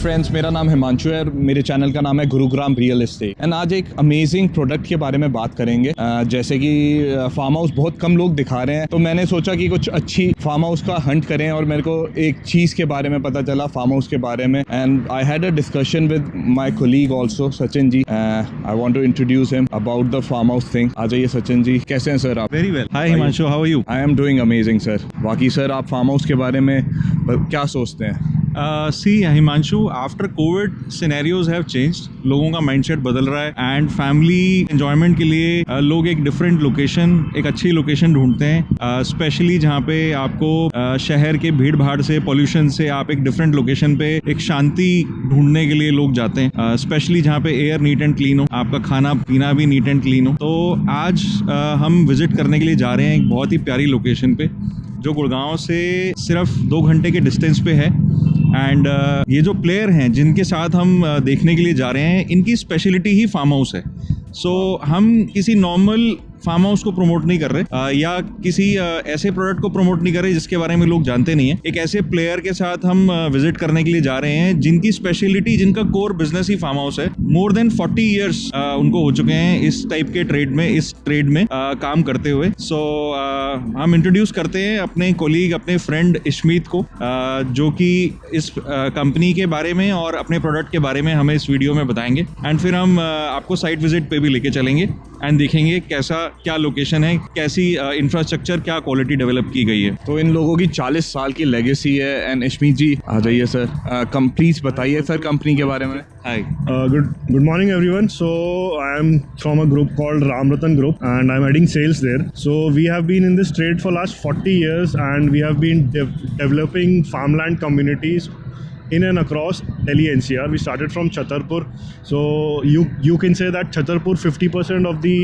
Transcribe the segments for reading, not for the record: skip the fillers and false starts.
Friends, मेरा नाम हिमांशु है और मेरे चैनल का नाम है गुरुग्राम रियल एस्टेट। एंड आज एक अमेजिंग प्रोडक्ट के बारे में बात करेंगे। जैसे कि फार्म हाउस बहुत कम लोग दिखा रहे हैं, तो मैंने सोचा कि कुछ अच्छी फार्म हाउस का हंट करें और मेरे को एक चीज़ के बारे में पता चला फार्म हाउस के बारे में। And I had a discussion with my colleague also, Sachin ji. I want to introduce him about the farm house thing. आ जाइए सचिन जी, कैसे हैं सर आप? Very well. Hi Himanshu, how are you? I am doing amazing sir. बाकी sir, आप farm house के बारे में क्या सोचते हैं? See Himanshu, after covid scenarios have changed, लोगों का माइंडसेट बदल रहा है एंड फैमिली एंजॉयमेंट के लिए लोग एक डिफरेंट लोकेशन, एक अच्छी लोकेशन ढूंढते हैं, स्पेशली जहाँ पे आपको शहर के भीड़ भाड़ से, पॉल्यूशन से आप एक डिफरेंट लोकेशन पे एक शांति ढूंढने के लिए लोग जाते हैं, स्पेशली जहाँ पे एयर नीट एंड क्लीन हो, आपका खाना पीना भी नीट एंड क्लीन हो। तो आज हम विजिट करने के लिए जा रहे हैं एक बहुत ही प्यारी लोकेशन पे जो गुड़गांव से सिर्फ 2 घंटे के डिस्टेंस पे है। एंड ये जो प्लेयर हैं जिनके साथ हम देखने के लिए जा रहे हैं, इनकी स्पेशलिटी ही फार्म हाउस है। सो हम किसी नॉर्मल फार्म हाउस को प्रमोट नहीं कर रहे या किसी ऐसे प्रोडक्ट को प्रमोट नहीं कर रहे जिसके बारे में लोग जानते नहीं है। एक ऐसे प्लेयर के साथ हम विजिट करने के लिए जा रहे हैं जिनकी स्पेशलिटी, जिनका कोर बिजनेस ही फार्म हाउस है। मोर देन 40 ईयर्स उनको हो चुके हैं इस टाइप के ट्रेड में, इस ट्रेड में काम करते हुए। सो हम इंट्रोड्यूस करते हैं अपने कोलीग, अपने फ्रेंड इश्मीत को, जो कि इस कंपनी के बारे में और अपने प्रोडक्ट के बारे में हमें इस वीडियो में बताएंगे। एंड फिर हम आपको साइट विजिट पे भी लेके चलेंगे एंड देखेंगे कैसा, क्या लोकेशन है, कैसी इंफ्रास्ट्रक्चर, क्या क्वालिटी डेवलप की गई है। तो इन लोगों की 40 साल की लेगेसी है। एंड इश्मीत जी आ जाइए सर, प्लीज बताइए सर कंपनी के बारे में। हाय, good morning everyone. So I am from a group called Ramratan Group and I'm heading sales there. So we have been in this trade for last 40 years and we have been developing farmland communities in and across Delhi NCR. We started from Chhatarpur. So you can say that Chhatarpur 50% of the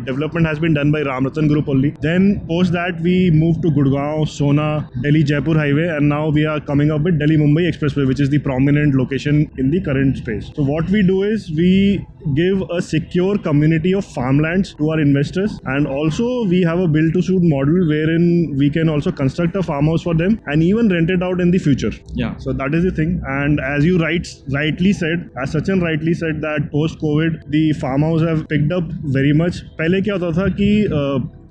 development has been done by Ramratan Group only. Then post that we moved to Gurgaon, Sona, Delhi Jaipur highway, and now we are coming up with Delhi Mumbai expressway, which is the prominent location in the current space. So what we do is we give a secure community of farmlands to our investors, and also we have a build to suit model wherein we can also construct a farm house for them and even rent it out in the future. Yeah. So that is the thing. And as you rightly said, as Sachin rightly said, that post COVID the farm house have picked up very much. पहले क्या होता था कि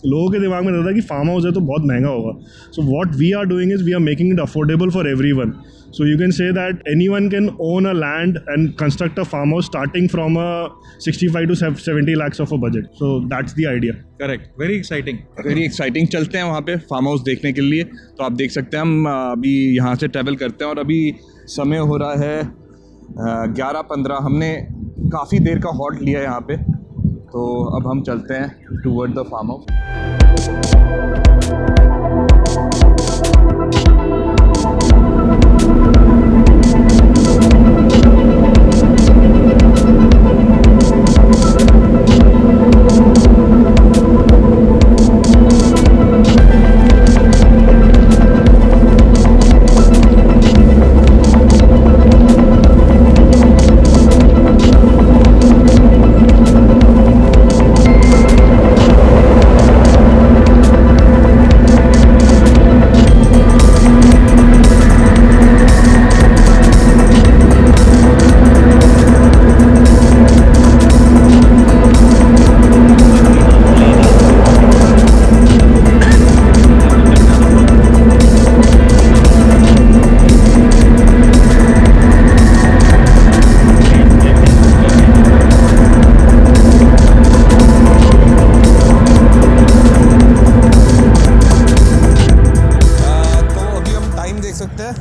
लोगों के दिमाग में रहता था कि फार्म हाउस है तो बहुत महंगा होगा. So what we are doing is we are making it affordable for everyone. So you can say that anyone can own a land and construct a farm house starting from a 65 to 70 lakhs of a budget. So that's the idea. Correct, very exciting, very exciting. चलते हैं वहाँ पे farm house देखने के लिए। तो आप देख सकते हैं हम अभी यहाँ से ट्रैवल करते हैं और अभी समय हो रहा है 11:15। हमने काफ़ी देर का हॉल्ट लिया है यहाँ पे, तो अब हम चलते हैं टूवर्ड द फार्म हाउस।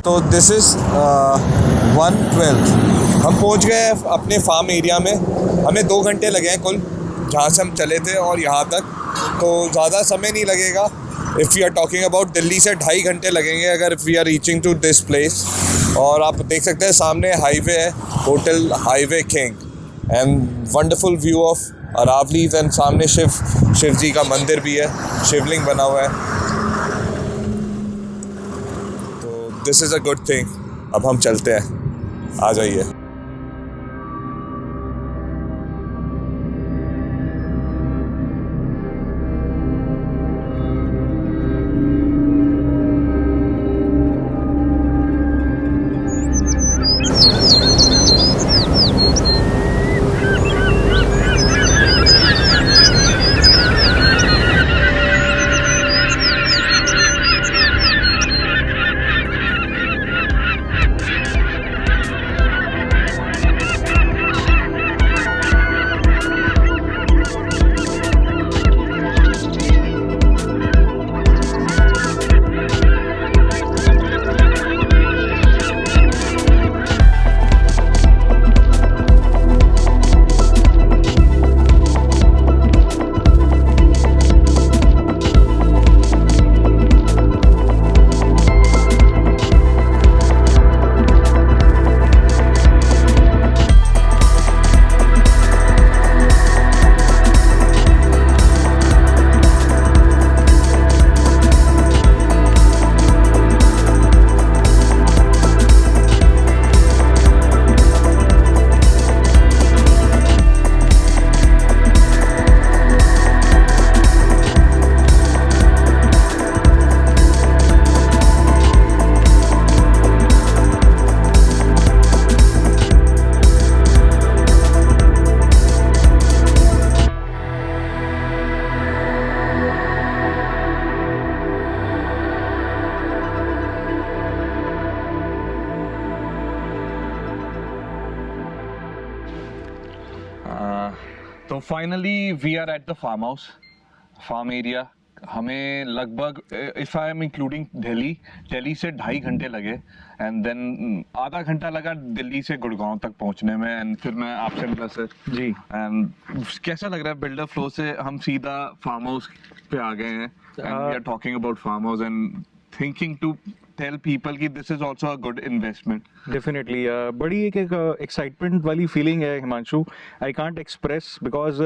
तो दिस इज़ 1:12। हम पहुंच गए अपने फार्म एरिया में। हमें 2 घंटे लगे हैं कुल, जहाँ से हम चले थे और यहाँ तक, तो ज़्यादा समय नहीं लगेगा। If you are talking about Delhi से 2.5 घंटे लगेंगे अगर we are reaching to this place. और आप देख सकते हैं सामने हाईवे है, hotel highway king, and wonderful view of Aravallis. And सामने शिव जी का मंदिर भी है, शिवलिंग बना हुआ है। This is a good thing. अब हम चलते हैं, आ जाइए। Finally we are at the farm house, farm area. हमें लगभग if I am including Delhi से 2.5 घंटे लगे, एंड देन आधा घंटा लगा दिल्ली से गुड़गांव तक पहुंचने में, एंड फिर मैं आपसे मिला सर जी। एंड कैसा लग रहा है? बिल्डर फ्लो से हम सीधा फार्म हाउस पे आ गए हैं, and we are talking about farm house and thinking to tell people कि this is also a good investment. Definitely बड़ी एक एक्साइटमेंट वाली फीलिंग है Himanshu, I can't express, because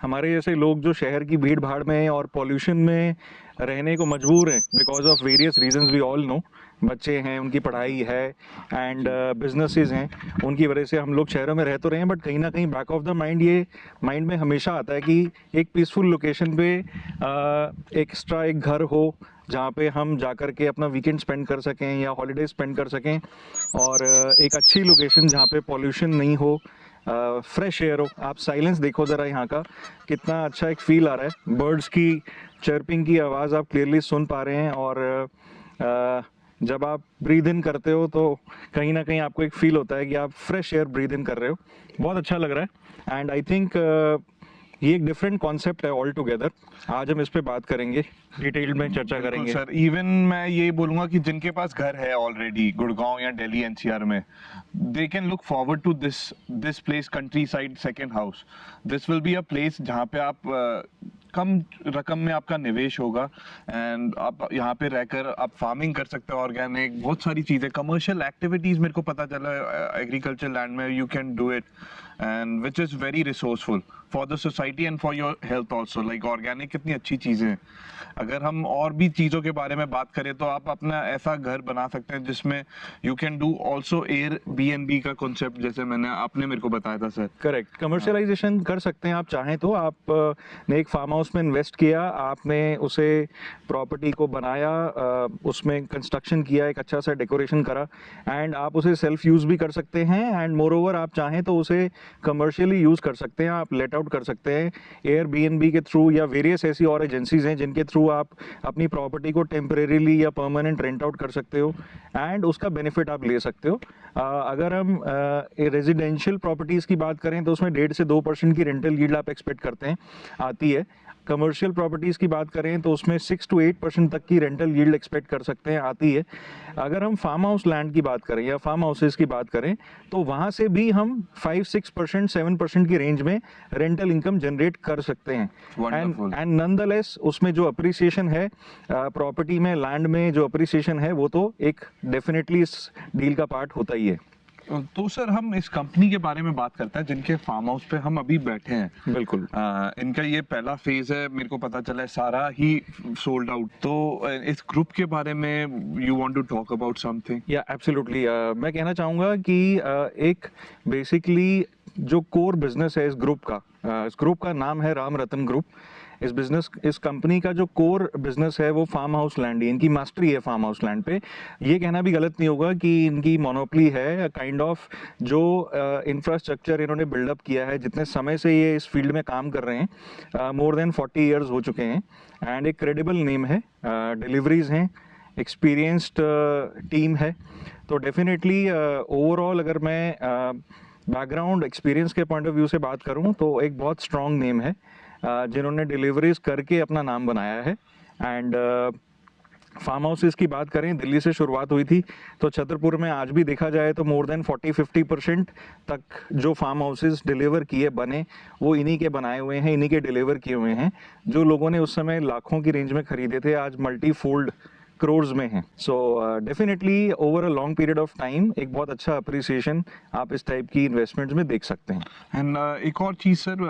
हमारे जैसे लोग जो शहर की भीड़ भाड़ में और पॉल्यूशन में रहने को मजबूर हैं because of various reasons, we all know, बच्चे हैं, उनकी पढ़ाई है एंड बिजनेसेस हैं, उनकी वजह से हम लोग शहरों में रह तो रहे हैं, बट कहीं ना कहीं बैक ऑफ द माइंड ये माइंड में हमेशा आता है कि एक पीसफुल लोकेशन पे एक्स्ट्रा एक घर हो जहाँ पे हम जाकर के अपना वीकेंड स्पेंड कर सकें या हॉलीडे स्पेंड कर सकें, और एक अच्छी लोकेशन जहाँ पे पॉल्यूशन नहीं हो, फ्रेश एयर हो। आप साइलेंस देखो ज़रा यहाँ का, कितना अच्छा एक फील आ रहा है, बर्ड्स की चर्पिंग की आवाज़ आप क्लियरली सुन पा रहे हैं, और जब आप ब्रीद इन करते हो तो कहीं ना कहीं आपको एक फील होता है कि आप फ्रेश एयर ब्रीद इन कर रहे हो, बहुत अच्छा लग रहा है। एंड आई थिंक ये एक डिफरेंट कॉन्सेप्ट है ऑल टुगेदर। आज हम इस पे बात करेंगे, डिटेल्ड में चर्चा करेंगे सर। इवन मैं ये बोलूंगा कि जिनके पास घर है ऑलरेडी गुड़गांव या दिल्ली एनसीआर में, they can look forward to this place, countryside second house. This will be a place जहाँ पे आप कम रकम में आपका निवेश होगा, एंड आप यहाँ पे रहकर आप फार्मिंग कर सकते हो, ऑर्गेनिक, बहुत सारी चीजें, कमर्शियल एक्टिविटीज मेरे को पता चला एग्रीकल्चर लैंड में you can do it, and which is very resourceful for the society and for your health also. Like organic कितनी अच्छी चीजें हैं। अगर हम और भी चीजों के बारे में बात करें तो आप अपना ऐसा घर बना सकते हैं जिसमें you can do also Airbnb का कॉन्सेप्ट, जैसे आपने मेरे को बताया था सर। करेक्ट, कमर्शियलाइजेशन कर सकते हैं आप चाहें तो। आप ने एक फार्म हाउस में इन्वेस्ट किया, आपने उसे प्रॉपर्टी को बनाया, उसमें कंस्ट्रक्शन किया, एक अच्छा सा डेकोरेशन करा, एंड आप उसे सेल्फ यूज़ भी कर सकते हैं, एंड मोर ओवर आप चाहें तो उसे कमर्शियली यूज़ कर सकते हैं, आप लेट आउट कर सकते हैं एयरबीएनबी के थ्रू, या वेरियस ऐसी और एजेंसीज हैं जिनके थ्रू आप अपनी प्रॉपर्टी को टेम्परेरीली या परमानेंट रेंट आउट कर सकते हो, एंड उसका बेनिफिट आप ले सकते हो। अगर हम रेजिडेंशियल प्रॉपर्टीज़ की बात करें तो उसमें 1.5 से 2% की रेंटल यील्ड आप एक्सपेक्ट करते हैं, आती है। कमर्शियल प्रॉपर्टीज़ की बात करें तो उसमें 6 to 8% तक की रेंटल यील्ड एक्सपेक्ट कर सकते हैं, आती है। अगर हम फार्म हाउस लैंड की बात करें या फार्म हाउसेस की बात करें तो वहाँ से भी हम 5-6%, 7% की रेंज में रेंटल इनकम जनरेट कर सकते हैं। एंड नॉनदलेस उसमें जो अप्रिसिएशन है प्रॉपर्टी में, लैंड में जो अप्रिसिएशन है, वो तो एक डेफिनेटली इस डील का पार्ट होता ही है। तो सर हम इस कंपनी के बारे में बात करते हैं जिनके फार्म हाउस पे हम अभी बैठे हैं। बिल्कुल। इनका ये पहला फेज है, मेरे को पता चला है सारा ही सोल्ड आउट। तो इस ग्रुप के बारे में you want to talk about something? या एब्सोल्युटली, मैं कहना चाहूँगा कि एक बेसिकली जो कोर बिजनेस है इस ग्रुप का नाम है राम रतन ग्रुप। इस कंपनी का जो कोर बिजनेस है वो फार्म हाउस लैंड ही, इनकी मास्टरी है फार्म हाउस लैंड पे। ये कहना भी गलत नहीं होगा कि इनकी मोनोपोली है, काइंड ऑफ जो इंफ्रास्ट्रक्चर इन्होंने बिल्डअप किया है, जितने समय से ये इस फील्ड में काम कर रहे हैं, मोर देन 40 ईयर्स हो चुके हैं, एंड एक क्रेडिबल नेम है, डिलीवरीज हैं, एक्सपीरियंस्ड टीम है। तो डेफिनेटली ओवरऑल अगर मैं बैकग्राउंड एक्सपीरियंस के पॉइंट ऑफ व्यू से बात करूं तो एक बहुत स्ट्रॉन्ग नेम है, जिन्होंने डिलीवरीज करके अपना नाम बनाया है। एंड फार्म हाउसेस की बात करें, दिल्ली से शुरुआत हुई थी, तो छतरपुर में आज भी देखा जाए तो मोर देन 40-50% तक जो फार्म हाउसेस डिलीवर किए बने, वो इन्हीं के बनाए हुए हैं, इन्हीं के डिलीवर किए हुए हैं। जो लोगों ने उस समय लाखों की रेंज में खरीदे थे, आज मल्टी फोल्ड क्रोर्स में हैं। So definitely over a long period of time एक बहुत अच्छा अप्रिसिएशन आप इस टाइप की इन्वेस्टमेंट्स में देख सकते हैं। एंड एक और चीज़ सर,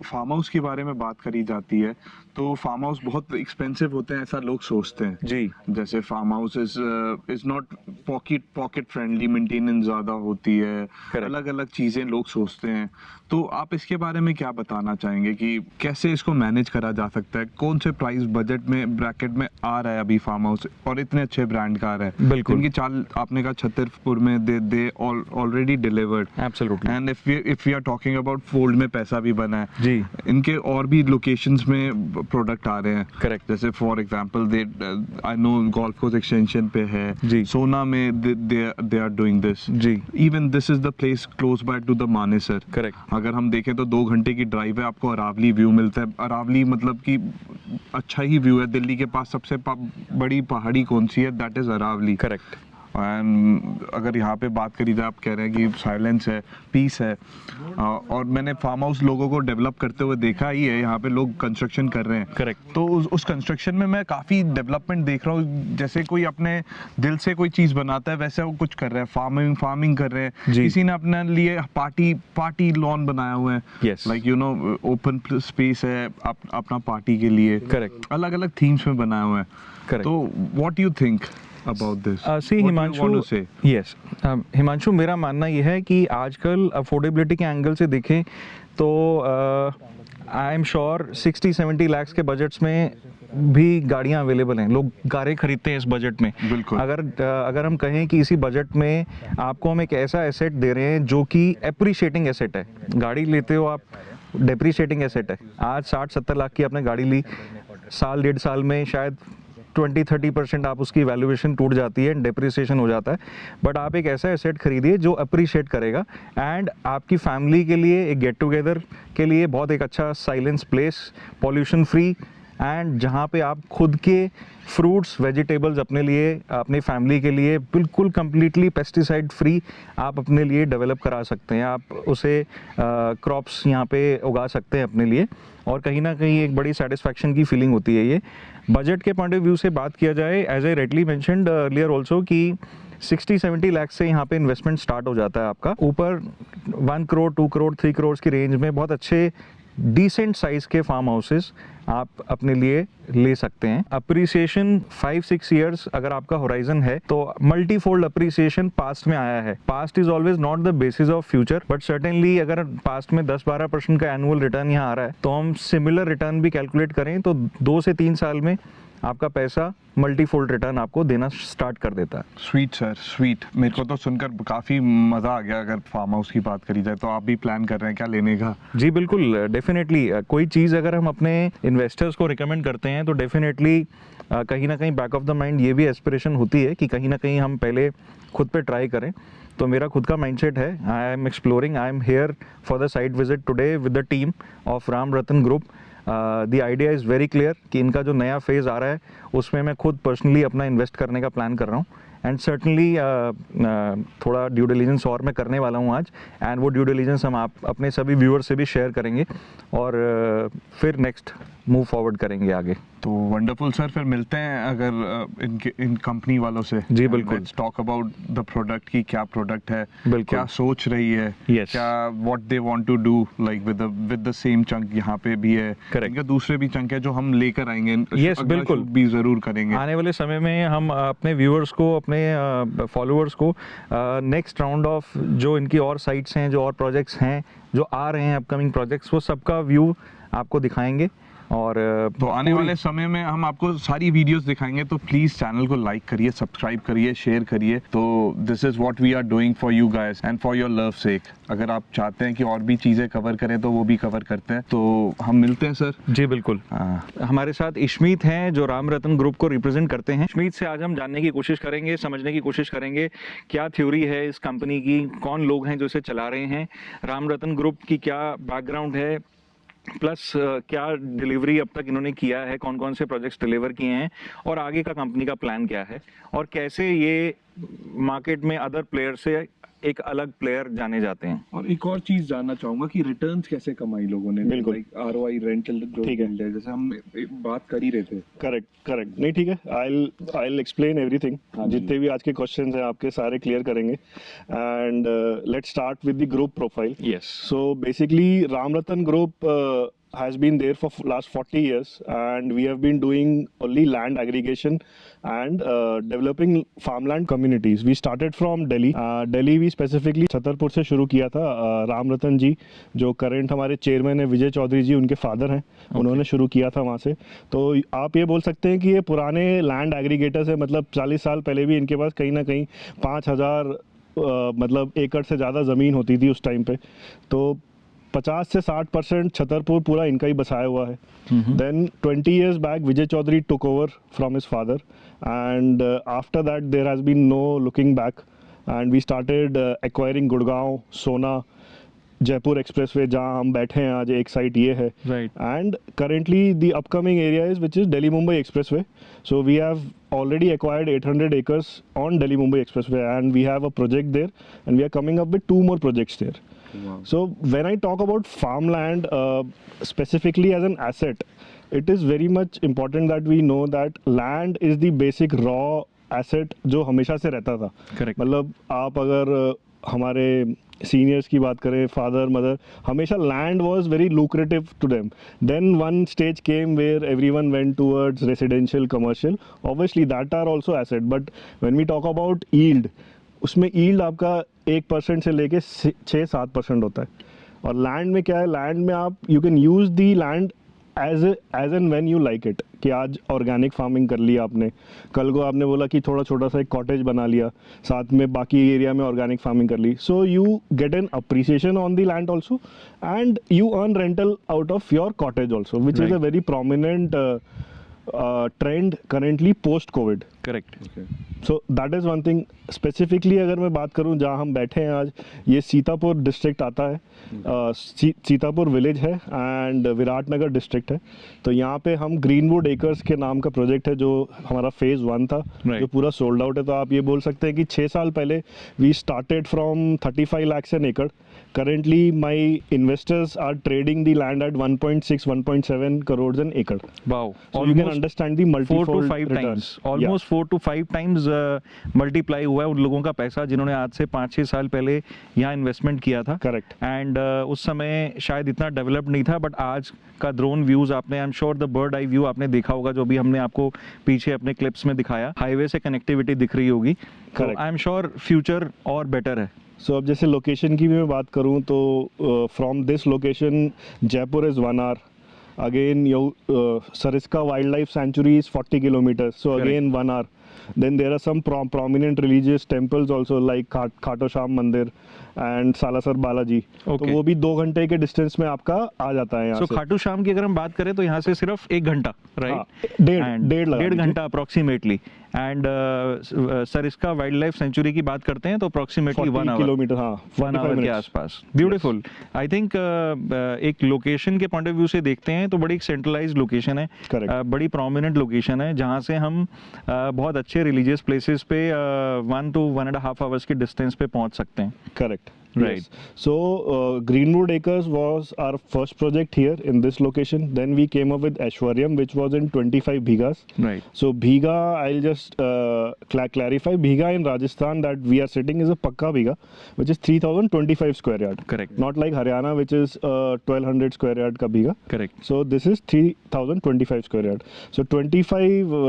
फार्म हाउस के बारे में बात करी जाती है तो फार्म हाउस बहुत एक्सपेंसिव होते हैं, ऐसा लोग सोचते हैं जी। जैसे farm house is not pocket friendly, maintenance ज़्यादा होती है, अलग अलग चीज़ें लोग सोचते हैं। तो आप इसके बारे में क्या बताना चाहेंगे कि कैसे इसको मैनेज करा जा सकता है? कौन से प्राइस बजट में ब्रैकेट में आ रहा है अभी फार्म हाउस और इतने अच्छे ब्रांड कार है, बिल्कुल। इनकी चाल आपने कहा छतरपुर में they already delivered, absolutely. And if we are talking about fold में पैसा भी बना है जी। इनके और भी लोकेशंस में प्रोडक्ट आ रहे हैं। Correct. जैसे for example they I know golf course extension पे है जी। सोना में दे आर डूइंग दिस जी। Even this is the place close by to the Manesar. Correct. अगर हम देखें तो 2 घंटे की ड्राइव है, आपको अरावली व्यू मिलता है। अरावली मतलब कि अच्छा ही व्यू है। दिल्ली के पास सबसे बड़ी पहाड़ी कौन सी है? That is Aravalli. Correct. And अगर यहाँ पे बात करी जाए, आप कह रहे हैं कि साइलेंस है, पीस है, और मैंने फार्म हाउस लोगों को डेवलप करते हुए देखा ही है। यहाँ पे लोग कंस्ट्रक्शन कर रहे हैं। Correct. तो उस कंस्ट्रक्शन में मैं काफ़ी डेवलपमेंट देख रहा हूँ। जैसे कोई अपने दिल से कोई चीज़ बनाता है वैसे वो कुछ कर रहे हैं। फार्मिंग कर रहे हैं। जी। किसी ने अपने लिए पार्टी लॉन बनाया हुआ है। Yes. Like you know open space है अपना पार्टी के लिए। Correct. अलग अलग थीम्स में बनाया हुआ है। Correct. तो what you think about this? See What do you Himanshu, want to say? Yes Himanshu, मेरा मानना यह है कि आजकल अफोर्डेबिलिटी के एंगल से देखें तो आई एम श्योर 60-70 लाख के बजट्स में भी गाड़ियां अवेलेबल हैं। लोग कारें खरीदते हैं इस बजट में। बिल्कुल। अगर हम कहें कि इसी बजट में आपको हम एक ऐसा एसेट दे रहे हैं जो कि एप्रिशिएटिंग एसेट है। गाड़ी लेते हो आप, डेप्रिशिएटिंग एसेट है। आज 60-70 लाख की आपने गाड़ी ली, साल 1.5 साल में शायद 20-30% आप उसकी वैल्यूएशन टूट जाती है, डेप्रिसिएशन हो जाता है। बट आप एक ऐसा एसेट खरीदिए जो अप्रिशिएट करेगा एंड आपकी फैमिली के लिए, एक गेट टुगेदर के लिए बहुत एक अच्छा silence place, pollution free, and जहाँ पे आप खुद के फ्रूट्स वेजिटेबल्स अपने लिए, अपनी फैमिली के लिए बिल्कुल कंप्लीटली पेस्टिसाइड फ्री आप अपने लिए डेवलप करा सकते हैं। आप उसे क्रॉप्स यहाँ पे उगा सकते हैं अपने लिए, और कहीं ना कहीं एक बड़ी सेटिस्फैक्शन की फीलिंग होती है। ये बजट के पॉइंट ऑफ व्यू से बात किया जाए, as I already mentioned earlier also, कि 60-70 लाख से यहाँ पे इन्वेस्टमेंट स्टार्ट हो जाता है आपका। ऊपर 1 करोड़, 2 करोड़, 3 करोड़ की रेंज में बहुत अच्छे डिसेंट साइज के फार्म हाउसेस आप अपने लिए ले सकते हैं। अप्रिसिएशन 5-6 ईयर्स अगर आपका होराइजन है तो मल्टीफोल्ड अप्रिसिएशन पास्ट में आया है। Past is always not the basis of future, but certainly अगर पास्ट में 10-12% का एनुअल रिटर्न यहाँ आ रहा है तो हम सिमिलर रिटर्न भी कैलकुलेट करें तो 2 से 3 साल में आपका पैसा मल्टीफोल्ड रिटर्न आपको देना स्टार्ट कर देता है। Sweet sir, sweet. मेरे को तो सुनकर काफ़ी मज़ा आ गया। अगर फार्म हाउस की बात करी जाए तो आप भी प्लान कर रहे हैं क्या लेने का? जी बिल्कुल, डेफिनेटली। कोई चीज़ अगर हम अपने इन्वेस्टर्स को रिकमेंड करते हैं तो डेफिनेटली कहीं ना कहीं बैक ऑफ द माइंड ये भी एस्पिरेशन होती है कि कहीं ना कहीं हम पहले खुद पे ट्राई करें। तो मेरा खुद का माइंडसेट है, I am exploring, I am here for the site visit today with the team of Ram Ratan group. The idea is very clear कि इनका जो नया फेज़ आ रहा है उसमें मैं खुद पर्सनली अपना इन्वेस्ट करने का प्लान कर रहा हूँ, एंड सर्टनली थोड़ा ड्यू डिलिजेंस और मैं करने वाला हूँ आज, एंड वो ड्यू डिलिजेंस हम आप अपने सभी व्यूअर्स से भी शेयर करेंगे और फिर नेक्स्ट मूव फॉरवर्ड करेंगे आगे। तो वंडरफुल सर, फिर मिलते हैं अगर इन कंपनी वालों से। जी बिल्कुल। Let's talk about the product की क्या प्रोडक्ट है, बिल्कुल। क्या सोच रही है, Yes. क्या what they want to do like with the same chunk यहाँ पे भी है। Correct. इनका दूसरे भी चंक है जो हम लेकर आएंगे। Yes, अगला बिल्कुल। shoot भी जरूर करेंगे। आने वाले समय में हम अपने व्यूअर्स को, अपने फॉलोअर्स को नेक्स्ट राउंड ऑफ जो इनकी और साइट्स हैं, जो और प्रोजेक्ट्स हैं जो आ रहे हैं, अपकमिंग प्रोजेक्ट्स, वो सबका व्यू आपको दिखाएंगे। और तो आने वाले समय में हम आपको सारी वीडियोस दिखाएंगे, तो प्लीज चैनल को लाइक करिए, सब्सक्राइब करिए, शेयर करिए। तो this is what we are doing for you guys and for your love sake. अगर आप चाहते हैं कि और भी चीजें कवर करें तो वो भी कवर करते हैं। तो हम मिलते हैं सर। जी बिल्कुल। हमारे साथ इश्मीत हैं जो राम रतन ग्रुप को रिप्रेजेंट करते हैं। इश्मीत से आज हम जानने की कोशिश करेंगे, समझने की कोशिश करेंगे क्या थ्योरी है इस कंपनी की, कौन लोग हैं जो इसे चला रहे हैं, राम रतन ग्रुप की क्या बैकग्राउंड है, प्लस क्या डिलीवरी अब तक इन्होंने किया है, कौन कौन से प्रोजेक्ट्स डिलीवर किए हैं, और आगे का कंपनी का प्लान क्या है, और कैसे ये मार्केट में अदर प्लेयर से एक अलग प्लेयर जाने जाते हैं। और एक और चीज जानना चाहूंगा कि रिटर्न्स कैसे कमाई लोगों ने। बिल्कुल। आरओआई रेंटल जो ठीक है। yield है, जैसे हम बात कर ही रहे थे। करेक्ट नहीं, ठीक है। I explain everything. हाँ जी। जितने भी आज के क्वेश्चंस हैं आपके सारे क्लियर करेंगे, and let's start with the group profile. Yes. So basically Ram Ratan group has been there for last 40 years, and we have been doing only land aggregation and developing farmland communities. We started from Delhi. Delhi we specifically Chhatarpur से शुरू किया था. राम रतन जी जो current हमारे chairman है, विजय चौधरी जी उनके father हैं, उन्होंने शुरू किया था वहाँ से. तो आप ये बोल सकते हैं कि ये पुराने लैंड एग्रीगेटर्स है, मतलब 40 साल पहले भी इनके पास कहीं ना कहीं 5000 मतलब एकड़ से ज़्यादा ज़मीन होती थी उस टाइम पे. तो 50 से 60% छतरपुर पूरा इनका ही बसाया हुआ है. Then 20 years back Vijay Chaudhary took over from his father, and after that there has been no looking back, and we started acquiring Gurgaon, सोना, जयपुर एक्सप्रेसवे जहाँ हम बैठे हैं आज, एक साइट ये है. Right. And currently the upcoming area is which is Delhi Mumbai Expressway. So we have already acquired 800 acres on Delhi Mumbai Expressway, and we have a project there, and we are coming up with 2 more projects there. Wow. So when I talk about farmland specifically as an asset, it is very much important that we know that land is the basic raw asset जो हमेशा से रहता था. Correct. मतलब आप अगर हमारे seniors की बात करें, फादर मदर, हमेशा land was very lucrative to them. Then one stage came where everyone went towards residential, commercial. Obviously that are also asset, but when we talk about yield, उसमें yield आपका 1% से लेके 6-7% होता है. और लैंड में क्या है, लैंड में आप you can use the land as an when you like it. कि आज ऑर्गेनिक फार्मिंग कर लिया आपने, कल को आपने बोला कि थोड़ा छोटा सा एक कॉटेज बना लिया, साथ में बाकी एरिया में ऑर्गेनिक फार्मिंग कर ली. So you get an appreciation on the land also, and you earn rental out of your cottage also, which is a very prominent trend currently post covid. Correct. So that is one thing. Specifically अगर मैं बात करूं जहां हम बैठे हैं आज, ये सीतापुर डिस्ट्रिक्ट आता है. सीतापुर विलेज है एंड विराटनगर डिस्ट्रिक्ट है. तो यहाँ पे हम ग्रीनवुड एकर्स के नाम का प्रोजेक्ट है जो हमारा फेज़ 1 था, जो पूरा सोल्ड आउट है. तो आप ये बोल सकते हैं कि 6 साल पहले we started from 35 lakhs an acre. Currently my investors are trading the land at 1.6-1.7 crores an acre. Wow. So you can understand the 4 to multifold 5 return. times. Almost 4 to 5 times multiply हुआ है उन लोगों का पैसा जिन्होंने आज से 5-6 साल पहले यहाँ इन्वेस्टमेंट किया था. Correct. एंड उस समय शायद इतना डेवलप्ड नहीं था, बट आज का ड्रोन व्यूज आपने, आई am sure the bird eye view आपने देखा होगा, जो भी हमने आपको पीछे अपने क्लिप्स में दिखाया. हाईवे से कनेक्टिविटी दिख रही होगी. Correct. I am sure future और बेटर है. सो अब जैसे लोकेशन की भी मैं बात करूं तो from this location Jaipur is 1 hour. Again, Sariska Wildlife Sanctuary is 40 kilometers. So again, 1 hour. Then there are some prominent religious temples also like Khato Sham Mandir and Salasar Balaji. तो वो भी 2 घंटे के डिस्टेंस में आपका आ जाता है यहाँ से. खाटू श्याम की अगर हम बात करें तो यहाँ से सिर्फ 1 घंटा, राइट? डेढ़ घंटा approximately. And Sariska wild life sanctuary की बात करते हैं तो अप्रोक्सीमेटली 1 hour किलोमीटर, हाँ, 1 hour के आसपास. ब्यूटीफुल. आई थिंक एक लोकेशन के पॉइंट ऑफ व्यू से देखते हैं तो बड़ी एक सेंट्रलाइज्ड लोकेशन है, बड़ी प्रोमिनेंट लोकेशन है जहाँ से हम बहुत अच्छे रिलीजियस प्लेसेस पे 1 to 1.5 hours के डिस्टेंस पे पहुँच सकते हैं. Correct. Right. Yes. So Greenwood Acres was our first project here in this location. Then we came up with Aishwaryam, which was in 25 bhigas. Right. So bhiga, I'll just clarify. Bhiga in Rajasthan that we are sitting is a pakka bhiga, which is 3025 square yard. Correct. Not like Haryana, which is 1200 square yard ka bhiga. Correct. So this is 3025 square yard. So 25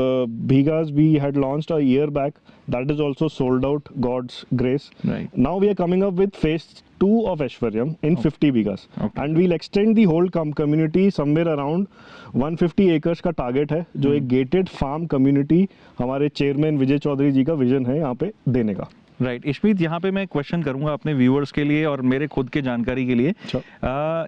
bhigas we had launched a year back. That is also sold out, God's grace. Right. Now we are coming up with phase 2 of Aishwaryam in 50 bhigas. Okay. And we'll extend the whole community somewhere around 150 acres का target है, जो एक gated farm community हमारे chairman विजय चौधरी जी का vision है यहाँ पे देने का. राइट. इश्मीत, यहाँ पे मैं क्वेश्चन करूंगा अपने व्यूअर्स के लिए और मेरे खुद के जानकारी के लिए.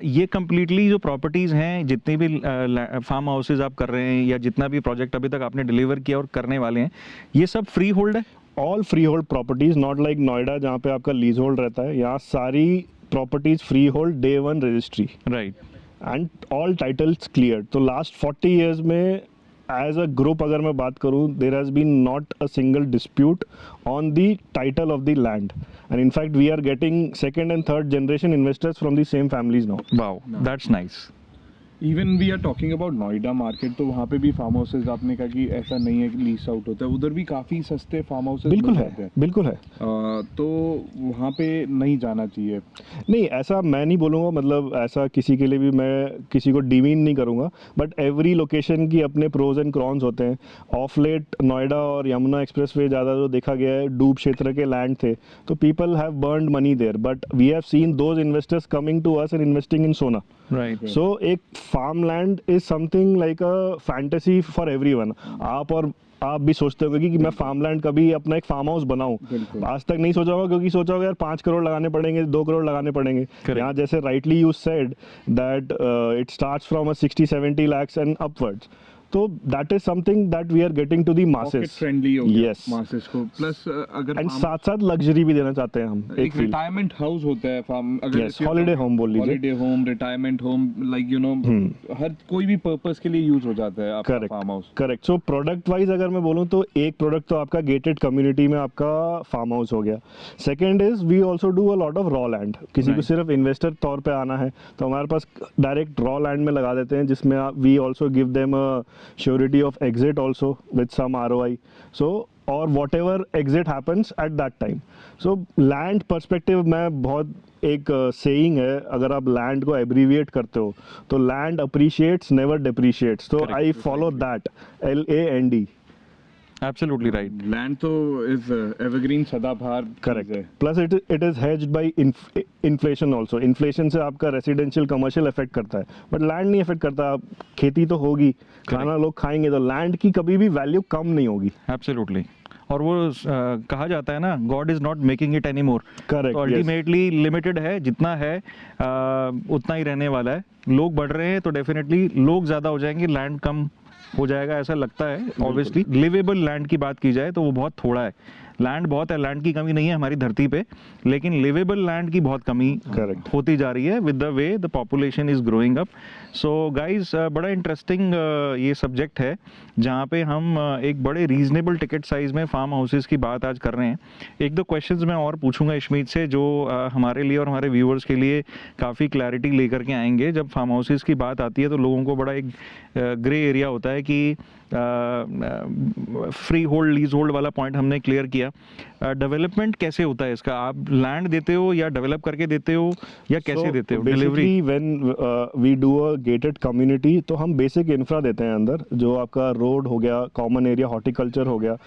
ये कम्प्लीटली जो प्रॉपर्टीज हैं, जितने भी फार्म हाउसेज आप कर रहे हैं या जितना भी प्रोजेक्ट अभी तक आपने डिलीवर किया और करने वाले हैं, ये सब फ्री होल्ड है? All free hold properties, not like Noida जहाँ पे आपका लीज होल्ड रहता है. यहाँ सारी properties free hold, day 1 registry. Right. And all titles clear. तो लास्ट 40 years में एज अ ग्रुप अगर मैं बात करूं, there has been not a single dispute on the title of the land, and in fact we are getting 2nd and 3rd generation investors from the same families now. Wow, that's nice. Even we are talking about Noida market, तो वहाँ पे भी farm houses आपने कहा कि ऐसा नहीं है कि लीज आउट होता है, उधर भी काफ़ी सस्ते फार्म हाउसेज बिल्कुल है, बिल्कुल है। तो वहाँ पे नहीं जाना चाहिए। नहीं, ऐसा मैं नहीं बोलूँगा, मतलब ऐसा किसी के लिए भी मैं किसी को डिमीन नहीं करूँगा, बट एवरी लोकेशन की अपने प्रोज एंड कॉन्स होते हैं। ऑफ लेट नोएडा और यमुना एक्सप्रेसवे ज़्यादा जो देखा गया है, डूब क्षेत्र के लैंड थे, तो people have burned money there, but we have seen those investors coming to us and investing in Sohna. Right. So एक farm land is something like a fantasy for everyone. आप भी सोचते होंगे कि मैं फार्म लैंड कभी अपना एक फार्म हाउस बनाऊं, आज तक नहीं सोचा होगा, क्योंकि सोचा होगा यार 5 करोड़ लगाने पड़ेंगे, 2 करोड़ लगाने पड़ेंगे। यहाँ जैसे rightly you said that it starts from 60-70 lakhs and upwards, तो that is something that we are getting to the masses, friendly हो गया यस, मासेस को। प्लस अगर एंड साथ साथ लग्जरी भी देना चाहते हैं हम। एक रिटायरमेंट हाउस होता है फार्म, अगर यस, हॉलिडे होम बोल लीजिए, holiday home, retirement home, like you know हर कोई भी पर्पस के लिए यूज हो जाता है आपका farm house. Correct. So product wise अगर मैं बोलूँ तो एक प्रोडक्ट तो आपका गेटेड कम्युनिटी में आपका फार्म हाउस हो गया। Second is we also do a lot of raw land. किसी को सिर्फ इन्वेस्टर तौर पे आना है तो हमारे पास डायरेक्ट रॉ लैंड में लगा देते हैं, जिसमें we also give them a surety of exit also with some ROI, so or whatever exit happens at that time. So land perspective में बहुत एक saying है, अगर आप land को abbreviate करते हो तो land appreciates never depreciates, so I follow that, LAND. Absolutely right. Land तो इज एवरग्रीन, सदाबहार। Correct. Plus it is hedged by inflation also. Inflation से आपका रेसिडेंशियल कमर्शियल इफेक्ट करता है, बट लैंड नहीं इफेक्ट करता। खेती तो होगी, खाना लोग खाएंगे, तो लैंड की कभी भी वैल्यू कम नहीं होगी। एब्सोल्युटली। और वो कहा जाता है ना, God is not making it any more. Correct. तो अल्टीमेटली लिमिटेड है, जितना है उतना ही रहने वाला है। लोग बढ़ रहे हैं तो डेफिनेटली लोग ज़्यादा हो जाएंगे, लैंड कम हो जाएगा, ऐसा लगता है। ऑब्वियसली लिवेबल लैंड की बात की जाए तो वो बहुत थोड़ा है। लैंड बहुत है, लैंड की कमी नहीं है हमारी धरती पे, लेकिन लिवेबल लैंड की बहुत कमी होती जा रही है with the way the population is growing up. So guys, बड़ा इंटरेस्टिंग ये सब्जेक्ट है, जहाँ पे हम एक बड़े रीजनेबल टिकट साइज में फार्म हाउसेस की बात आज कर रहे हैं। एक दो क्वेश्चंस मैं और पूछूंगा इशमीत से, जो हमारे लिए और हमारे व्यूअर्स के लिए काफ़ी क्लैरिटी लेकर के आएंगे। जब फार्म हाउसेस की बात आती है तो लोगों को बड़ा एक ग्रे एरिया होता है कि फ्री होल्ड लीज होल्ड वाला पॉइंट हमने क्लियर किया। डेवलपमेंट कैसे होता है इसका? आप लैंड देते हो या डेवलप करके देते हो या कैसे देते हो? Delivery when we do a gated community तो हम बेसिक इंफ्रा देते हैं अंदर, जो आपका रोड हो गया, कॉमन एरिया, हॉर्टिकल्चर हो गया,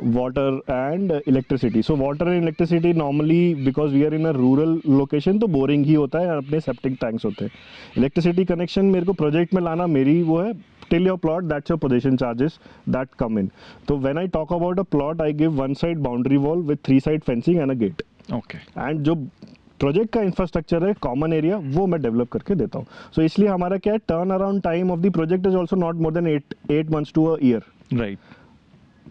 water and electricity. So water and electricity normally because we are in a rural location तो बोरिंग ही होता है, अपने सेप्टिक टैंक्स होते हैं। इलेक्ट्रिसिटी कनेक्शन मेरे को प्रोजेक्ट में लाना मेरी वो है, till your plot, that's your possession charges that come in. So when I talk about a plot, I give one side boundary wall with 3 side fencing and a gate. Okay. And जो project का infrastructure है, common area, वो मैं develop करके देता हूँ। सो इसलिए हमारा क्या है, turn around time of the project is also not more than 8 months to a year. Right.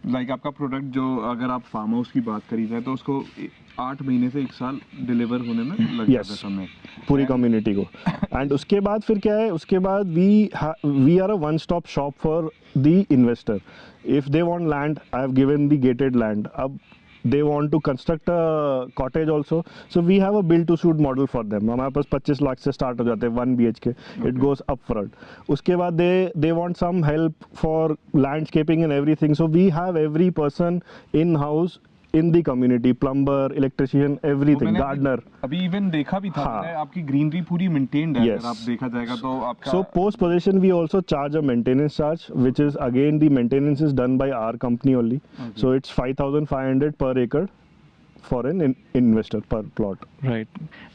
Like आपका प्रोडक्ट जो, अगर आप फार्म हाउस की बात करी जाए तो उसको 8 महीने से 1 साल डिलीवर होने में लग जाता है समय, पूरी कम्युनिटी को। एंड उसके बाद फिर क्या है, उसके बाद we are a one stop shop for the investor. If they want land, I have given the gated land. अब they want to construct a cottage also, so we have a build to suit model for them. हमारे पास 25 लाख से start हो जाते हैं 1 BHK, it goes up front. उसके बाद they want some help for landscaping and everything, so we have every person in house in the community, plumber, electrician, everything, gardener. अभी even देखा भी था हाँ. मैंने, आपकी ग्रीनरी पूरी मेंटेन्ड है। Yes. अगर आप देखा जाएगा तो आपका So post possession we also charge a maintenance charge, which is again the maintenance is done by our company only. So it's 5,500 per acre for an investor per plot. Right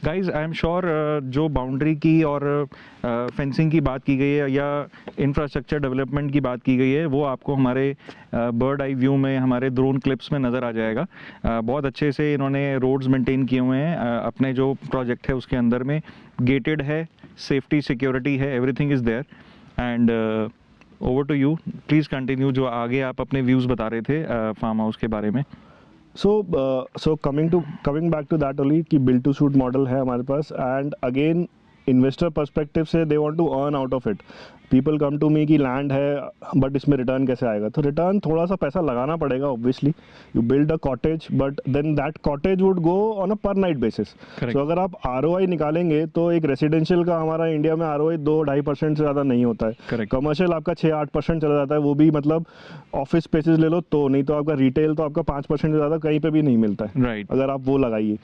guys, I am sure जो boundary की और fencing की बात की गई है या infrastructure development की बात की गई है, वो आपको हमारे बर्ड आई व्यू में, हमारे ड्रोन क्लिप्स में नज़र आ जाएगा। बहुत अच्छे से इन्होंने रोड्स मेंटेन किए हुए हैं। अपने जो प्रोजेक्ट है उसके अंदर में गेटेड है, सेफ्टी सिक्योरिटी है, everything is there. And over to you, please continue, जो आगे आप अपने व्यूज़ बता रहे थे फार्म हाउस के बारे में। So coming back to that only कि build to suit model है हमारे पास, and again इन्वेस्टर पर्सपेक्टिव से they want to earn out of it. People come to me कि लैंड है बट इसमें रिटर्न कैसे आएगा. तो रिटर्न थोड़ा सा पैसा लगाना पड़ेगा obviously. You build a cottage but then that cottage would go on a per night basis. सो अगर आप ROI निकालेंगे तो एक रेसिडेंशियल का हमारा इंडिया में ROI 2-2.5% से ज़्यादा नहीं होता है. कमर्शियल आपका 6-8% चला जाता है, वो भी मतलब ऑफिस स्पेसेस ले लो तो. नहीं तो आपका रिटेल तो आपका 5% से ज़्यादा कहीं पे भी नहीं मिलता है. राइट. अगर आप वो लगाइए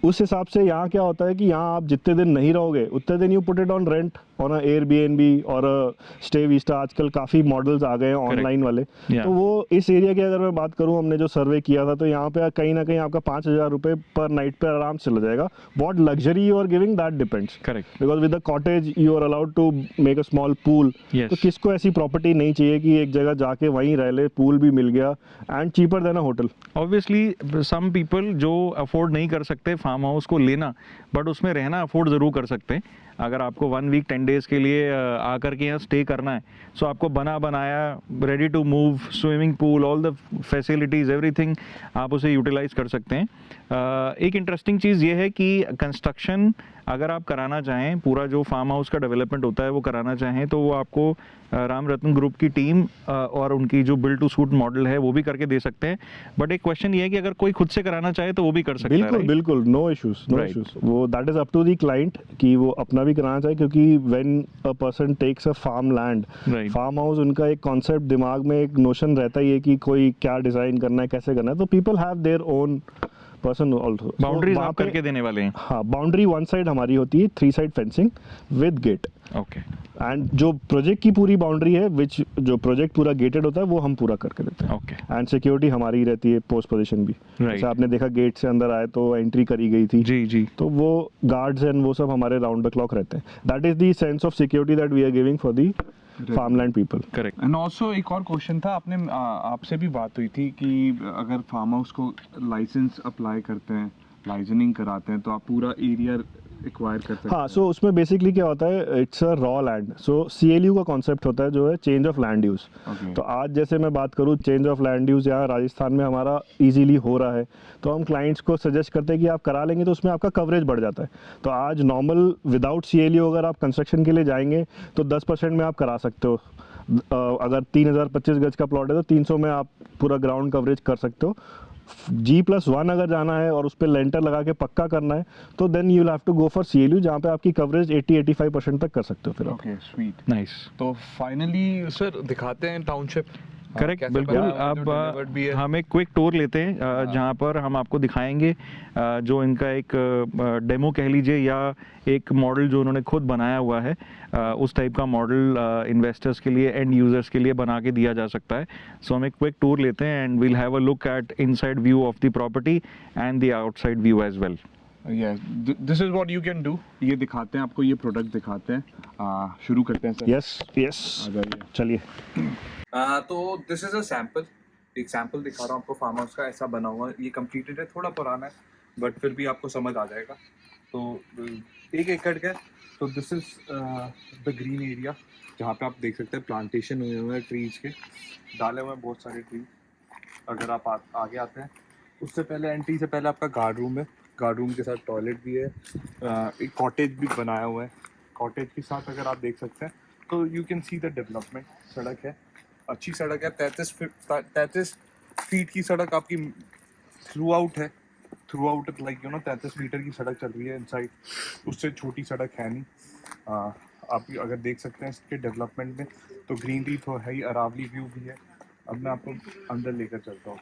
उस हिसाब से यहाँ क्या होता है कि यहाँ आप जितने दिन नहीं रहोगे उतने दिन you put it on rent on a Airbnb और स्टे विस्टा. आजकल काफ़ी मॉडल्स आ गए हैं ऑनलाइन वाले. तो वो इस एरिया की अगर मैं बात करूँ, हमने जो सर्वे किया था तो यहाँ पे कहीं ना कहीं आपका 5,000 रुपये पर नाइट पे आराम से चला जाएगा. What luxury you are giving that depends. Correct. Because with the cottage you are allowed to make a small pool. तो किसको ऐसी प्रॉपर्टी नहीं चाहिए कि एक जगह जाके वहीं रह ले, पूल भी मिल गया and cheaper than a hotel. Obviously some people जो अफोर्ड नहीं कर सकते फार्म हाउस को लेना, बट उसमें रहना अफोर्ड ज़रूर कर सकते हैं. अगर आपको 1 वीक 10 डेज़ के लिए आकर के यहाँ स्टे करना है, सो आपको बना बनाया ready to move swimming pool, all the facilities, everything आप उसे यूटिलाइज कर सकते हैं. एक इंटरेस्टिंग चीज़ ये है कि कंस्ट्रक्शन अगर आप कराना चाहें, पूरा जो फार्म हाउस का डेवलपमेंट होता है वो कराना चाहें, तो वो आपको राम रतन ग्रुप की टीम और उनकी जो बिल्ड टू सूट मॉडल है वो भी करके दे सकते हैं. बट एक क्वेश्चन ये है कि अगर कोई खुद से कराना चाहे तो वो भी कर सकता है. बिल्कुल बिल्कुल, नो इश्यूज, नो इश्यूज. वो that is up to the client कि वो अपना भी कराना चाहे. क्योंकि when a person takes a farm land, farm house, उनका एक कॉन्सेप्ट दिमाग में एक नोशन रहता ही है कि कोई क्या डिजाइन करना है, कैसे करना है. तो people have their own person also. Boundaries आप करके देने वाले हैं. हाँ, बाउंड्री 1 साइड हमारी होती है, 3 side fencing with gate. Okay. And जो प्रोजेक्ट की पूरी बाउंड्री है, विच जो प्रोजेक्ट पूरा गेटेड होता है, वो हम पूरा करके देते हैं. ओके. एंड सिक्योरिटी हमारी रहती है, पोस्ट पोजीशन भी. जैसे आपने देखा गेट से अंदर आए तो एंट्री करी गई थी. जी जी. तो वो गार्ड्स एंड वो सब हमारे राउंड द क्लॉक रहते हैं. That is the sense of security that we are giving for the farmland people. Correct. And also एक और क्वेश्चन था, आपने आपसे भी बात हुई थी कि अगर फार्म हाउस को लाइसेंस अप्लाई करते हैं, लाइसेंसिंग कराते हैं, तो आप पूरा एरिया एक्वायर कर सकते हैं. हाँ, सो उसमें बेसिकली क्या होता है, it's a raw land. So CLU का कॉन्सेप्ट होता है जो है चेंज ऑफ लैंड यूज़. तो आज जैसे मैं बात करूँ, चेंज ऑफ लैंड यूज़ यहाँ राजस्थान में हमारा इजीली हो रहा है. तो हम क्लाइंट्स को सजेस्ट करते हैं कि आप करा लेंगे तो उसमें आपका कवरेज बढ़ जाता है. तो आज नॉर्मल विदाउट CLU अगर आप कंस्ट्रक्शन के लिए जाएंगे तो 10% में आप करा सकते हो. अगर 3025 गज का प्लॉट है तो 300 में आप पूरा ग्राउंड कवरेज कर सकते हो. G+1 अगर जाना है और उस पर लेंटर लगा के पक्का करना है तो then you will have to go for CLU, जहाँ पे आपकी कवरेज 80-85% तक कर सकते हो. फिर ओके, स्वीट, नाइस. तो फाइनली सर दिखाते हैं टाउनशिप. करेक्ट, बिल्कुल. अब हम एक क्विक टूर लेते हैं जहाँ पर हम आपको दिखाएंगे जो इनका एक डेमो कह लीजिए, या एक मॉडल जो उन्होंने खुद बनाया हुआ है. उस टाइप का मॉडल इन्वेस्टर्स के लिए, एंड यूजर्स के लिए बना के दिया जा सकता है. सो हम एक क्विक टूर लेते हैं and we'll have a look at inside view of the property and the outside view as well. Yes, this is what you can do. ये दिखाते हैं आपको, ये प्रोडक्ट दिखाते हैं. शुरू करते हैं सर. यस, चलिए. तो दिस इज़ अ सैम्पल, एक सैम्पल दिखा रहा हूँ आपको फार्म हाउस का. ऐसा बना हुआ है, ये कंप्लीटेड है, थोड़ा पुराना है बट फिर भी आपको समझ आ जाएगा. तो 1 एकड़ का है. तो this is the green area जहाँ पे आप देख सकते हैं प्लांटेशन हुए हुए हैं ट्रीज़ के, डाले हुए हैं बहुत सारे ट्री. अगर आप आगे आते हैं, उससे पहले एंट्री से पहले आपका गार्ड रूम है. गार्ड रूम के साथ टॉयलेट भी है. एक कॉटेज भी बनाया हुआ है. कॉटेज के साथ अगर आप देख सकते हैं तो you can see the development. सड़क है, अच्छी सड़क है. 33 फीट की सड़क आपकी थ्रू आउट है. थ्रू आउट लाइक 33 मीटर की सड़क चल रही है इनसाइड. उससे छोटी सड़क है नहीं. आप अगर देख सकते हैं इसके डेवलपमेंट में, तो ग्रीनरी तो है ही, अरावली व्यू भी है. अब मैं आपको अंदर लेकर चलता हूँ.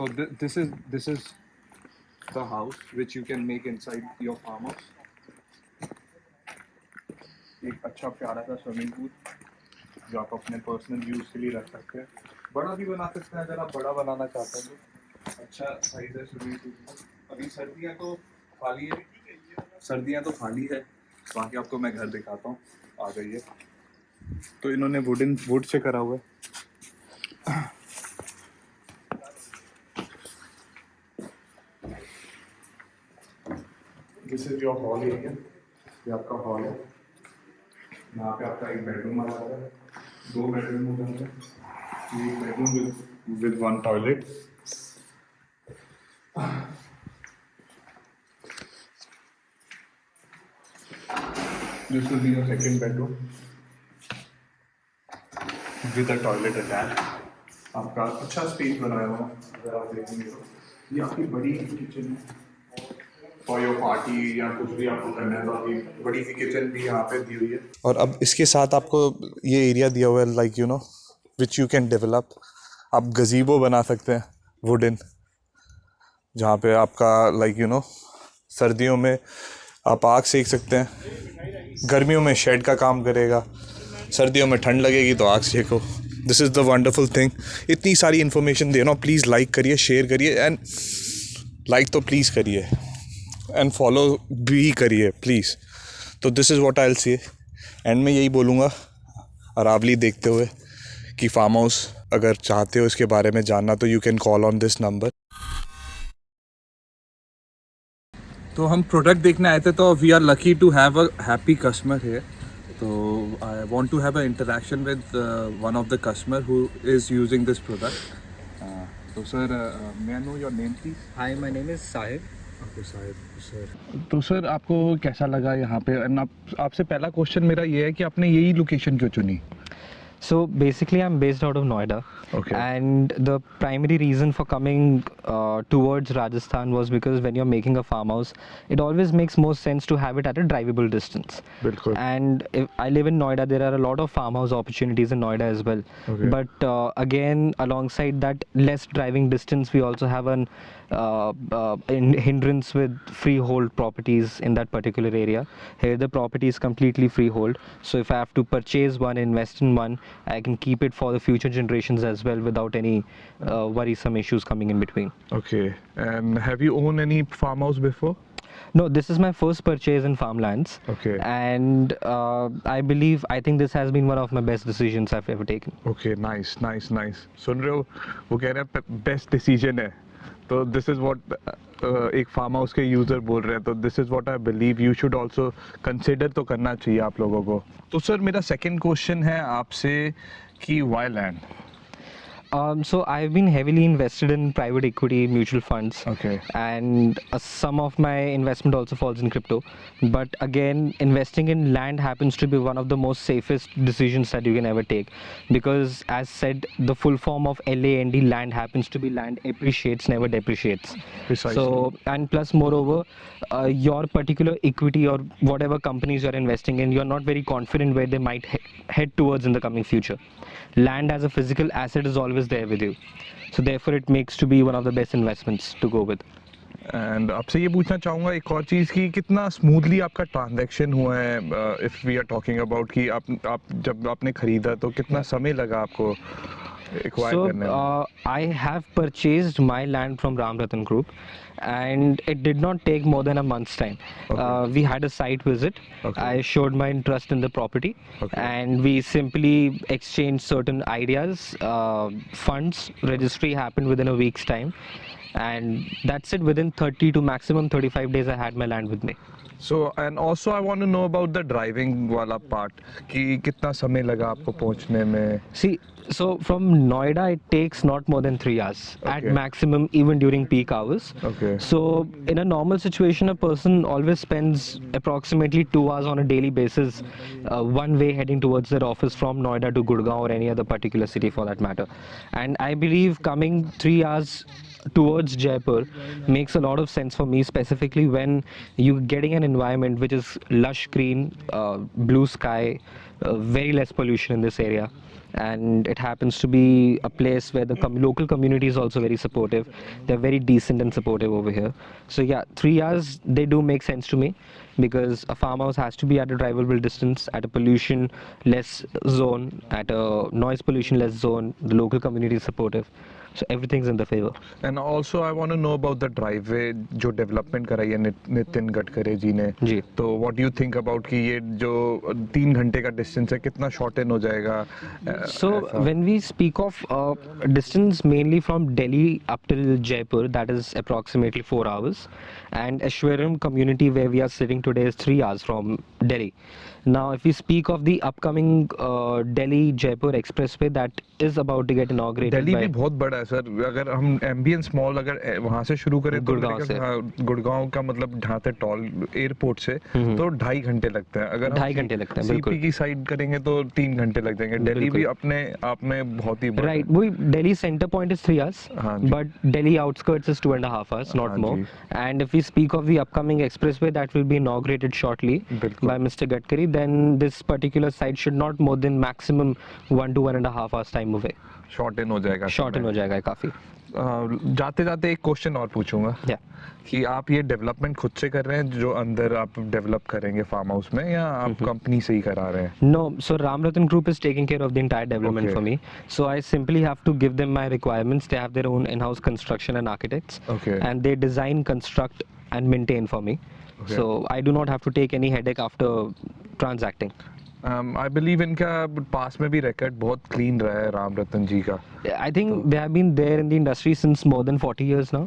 So this is the house which you can make inside your farm house. एक अच्छा प्यारा सा स्विमिंग पूल जो आप अपने पर्सनल यूज के लिए रख सकते हैं. बड़ा भी बना सकते हैं अगर आप बड़ा बनाना चाहते हैं तो. अच्छा साइज है स्विमिंग पूल. अभी सर्दियाँ तो खाली है. बाकी आपको मैं घर दिखाता हूँ, आ जाइए. तो इन्होंने वुड से करा हुआ है. This is your hall area. ये आपका हॉल है. यहाँ पे आपका एक बेडरूम आ जाता है. 2 बेडरूम हो जाते हैं. एक bedroom with 1 toilet. This will be your second bedroom with a toilet attached. आपका अच्छा स्पेस बनाया हुआ अगर आप देखेंगे तो ये आपकी बड़ी किचन है फॉर योर पार्टी या कुछ भी आपको करना है तो आपकी बड़ी सी किचन भी यहाँ पे दी हुई है. और अब इसके साथ आपको ये एरिया दिया हुआ है like you know which you can develop. आप गजीबो बना सकते हैं वुडन, जहाँ पे आपका लाइक यू नो सर्दियों में आप आग सेक सकते हैं, गर्मियों में शेड का काम करेगा, सर्दियों में ठंड लगेगी तो आग Seiko. This is the wonderful thing. इतनी सारी इन्फॉर्मेशन दे रहा हूँ, प्लीज़ लाइक करिए, शेयर करिए एंड लाइक तो प्लीज़ करिए एंड फॉलो भी करिए प्लीज़. तो this is what I will say. And मैं यही बोलूँगा अरावली देखते हुए कि फार्म हाउस अगर चाहते हो इसके बारे में जानना तो you can call on this number. तो हम प्रोडक्ट देखने आए थे तो we are lucky to have a happy customer here. तो I want to have a interaction with one of the customer who is using this product. तो sir may I know your name please. Hi, my name is Sahib. Okay sir. तो sir आपको कैसा लगा यहाँ पे? And आपसे पहला question मेरा ये है कि आपने यही लोकेशन क्यों चुनी? So basically, I'm based out of Noida. Okay. And the primary reason for coming towards Rajasthan was because when you're making a farmhouse, it always makes more sense to have it at a drivable distance. बिल्कुल. And if I live in Noida, there are a lot of farmhouse opportunities in Noida as well. Okay. But again, alongside that less driving distance, we also have an hindrance with freehold properties in that particular area. Here, the property is completely freehold. So if I have to purchase one, invest in one, I can keep it for the future generations as well without any worrisome issues coming in between. Okay. And have you owned any farmhouse before? No, this is my first purchase in farmlands. Okay. And I think this has been one of my best decisions I've ever taken. Okay, nice. सुन रहे हो? वो कह रहे हैं best decision है. तो this is what एक farm house के यूज़र बोल रहे हैं. तो this is what I believe you should also consider तो करना चाहिए आप लोगों को. तो सर मेरा सेकंड क्वेश्चन है आपसे कि why land? So I've been heavily invested in private equity mutual funds. Okay. And some of my investment also falls in crypto. But again, investing in land happens to be one of the most safest decisions that you can ever take. Because as said, the full form of LAND, land happens to be land appreciates, never depreciates. Precisely. So, and plus moreover, your particular equity or whatever companies you're investing in, you're not very confident where they might head towards in the coming future. Land as a physical asset is always there with you. So therefore it makes to be one of the best investments to go with. And आपसे ये पूछना चाहूँगा एक और चीज़ कि कितना smoothly आपका transaction हुआ है. If we are talking about कि आप जब आपने ख़रीदा तो कितना समय लगा आपको एक्वायर करने में? So I have purchased my land from Ram Ratan Group and it did not take more than a month's time. Okay. We had a site visit. Okay. I showed my interest in the property. Okay. And we simply exchanged certain ideas, funds. Registry happened within a week's time. And that's it. Within 30 to maximum 35 days, I had my land with me. So and also I want to know about the driving वाला part कि कितना समय लगा आपको पहुंचने में? See, so from Noida, it takes not more than 3 hours at Okay. maximum, even during peak hours. Okay. So in a normal situation, a person always spends approximately 2 hours on a daily basis, one way heading towards their office from Noida to Gurgaon or any other particular city for that matter. And I believe coming 3 hours towards Jaipur makes a lot of sense for me, specifically when you're getting an environment which is lush green, blue sky, very less pollution in this area. And it happens to be a place where the local community is also very supportive. They're very decent and supportive over here. So yeah, 3 hours, they do make sense to me because a farmhouse has to be at a drivable distance, at a pollution less zone, at a noise pollution less zone. The local community is supportive. So everything's in the favor. And also I want to know about the driveway जो development कराई है नितिन गडकरी जी ने. जी. तो what do you think about कि ये जो 3 घंटे का डिस्टेंस है कितना शॉर्टन हो जाएगा? So when we speak of distance mainly from Delhi up till Jaipur, that is approximately 4 hours, and Ashwaram community where we are sitting today is 3 hours from Delhi. Now if we speak of the upcoming Delhi Jaipur expressway that is about to get inaugurated Delhi by भी बहुत बड़ा है sir? अगर हम ambience mall अगर वहाँ से शुरू करें तो गुड़गांव से। गुड़गांव का मतलब जहाँ से टॉल एयरपोर्ट से तो 2.5 घंटे लगते हैं। अगर 2.5 घंटे लगते हैं, बिल्कुल। सीपी की साइड करेंगे तो 3 घंटे लग जाएंगे। दिल्ली भी अपने आप में बहुत ही बड़ा है। Right. Delhi center point is 3 hours, हाँ जी। but Delhi outskirts is 2.5 hours, not हाँ more. जी। And if we speak of the upcoming expressway that will be inaugurated shortly बिल्कुल। by Mr. Gadkari, then this particular site should not more than maximum 1 to 1.5 hours time away. Short इन हो जाएगा। Short in हो जाएगा ये काफी। जाते जाते एक क्वेश्चन और पूछूंगा Yeah. कि आप ये डेवलपमेंट खुद से कर रहे हैं जो अंदर आप डेवलप करेंगे फार्म हाउस में, या आप कंपनी से ही करा रहे हैं? No, so Ramratan Group is taking care of the entire development Okay. for me. So I simply have to give them my requirements. They have their own in-house construction and architects, Okay. and they design, construct, and maintain for me. Okay. So I do not have to take any headache after transacting. I believe इनका पास में भी record बहुत clean रहा है राम रतन जी का। I think they have been there in the industry since more than 40 years now.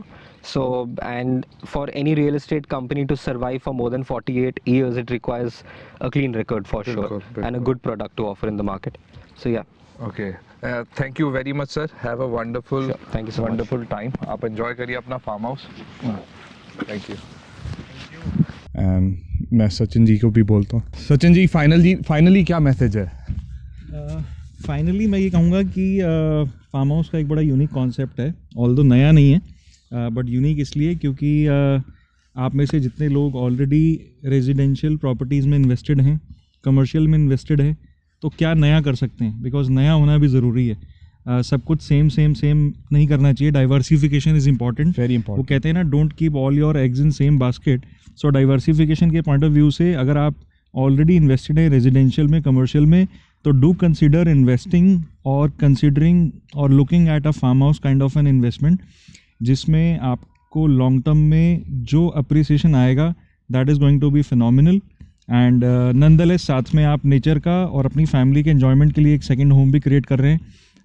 So, and for any real estate company to survive for more than 48 years, it requires a clean record for sure, बिल्कुल, and a बिल्कुल। good product to offer in the market. So yeah, okay, thank you very much sir. Have a wonderful Sure, thank you so much. Wonderful time. आप enjoy करिए अपना farm house. Thank you. मैं सचिन जी को भी बोलता हूँ। Sachin ji, finally क्या message है? फाइनली मैं ये कहूँगा कि फार्म हाउस का एक बड़ा यूनिक कॉन्सेप्ट है, ऑल्दो नया नहीं है बट यूनिक इसलिए क्योंकि आप में से जितने लोग ऑलरेडी रेजिडेंशियल प्रॉपर्टीज़ में इन्वेस्टेड हैं, कमर्शियल में इन्वेस्टेड है, तो क्या नया कर सकते हैं, बिकॉज नया होना भी ज़रूरी है। सब कुछ सेम नहीं करना चाहिए। डाइवर्सिफिकेशन इज़ इम्पॉर्टेंट, वेरी वो इंपॉर्टेंट। कहते हैं ना, don't keep all your eggs in same basket. So diversification के पॉइंट ऑफ व्यू से अगर आप ऑलरेडी इन्वेस्टेड हैं रेजिडेंशियल में, कमर्शियल में, तो डू कंसिडर इन्वेस्टिंग और कंसिडरिंग और looking at a farm house kind of an investment, जिसमें आपको लॉन्ग टर्म में जो अप्रिसिएशन आएगा that is going to be phenomenal. And nonetheless साथ में आप नेचर का और अपनी फैमिली के एन्जॉयमेंट के लिए एक सेकेंड होम भी क्रिएट कर रहे हैं,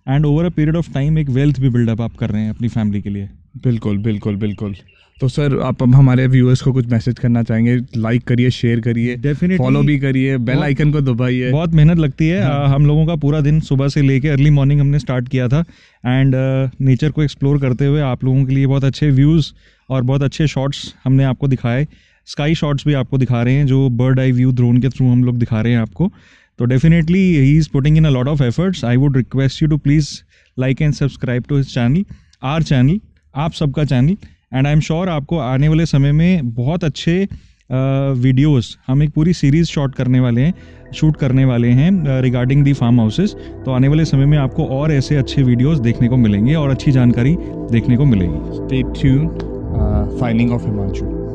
and over a period of time एक वेल्थ भी बिल्डअप आप कर रहे हैं अपनी फैमिली के लिए। बिल्कुल बिल्कुल बिल्कुल। तो सर, आप अब हमारे व्यूअर्स को कुछ मैसेज करना चाहेंगे? लाइक करिए, शेयर करिए, Definitely। फॉलो भी करिए, बेल आइकन को दबाइए। बहुत मेहनत लगती है। हम लोगों का पूरा दिन सुबह से लेके अर्ली मॉर्निंग हमने स्टार्ट किया था, एंड नेचर को एक्सप्लोर करते हुए आप लोगों के लिए बहुत अच्छे व्यूज़ और बहुत अच्छे शॉट्स हमने आपको दिखाए। स्काई शॉट्स भी आपको दिखा रहे हैं, जो बर्ड आई व्यू ड्रोन के थ्रू हम लोग दिखा रहे हैं आपको। तो definitely he is putting in a lot of efforts. I would request you to please like and subscribe to his channel, our channel, आप सबका channel, and I am sure आपको आने वाले समय में बहुत अच्छे वीडियोस, हम एक पूरी सीरीज़ शूट करने वाले हैं रिगार्डिंग दी फार्म हाउसेस। तो आने वाले समय में आपको और ऐसे अच्छे वीडियोस देखने को मिलेंगे और अच्छी जानकारी देखने को मिलेगी। Stay tuned. Signing off, Himanshu.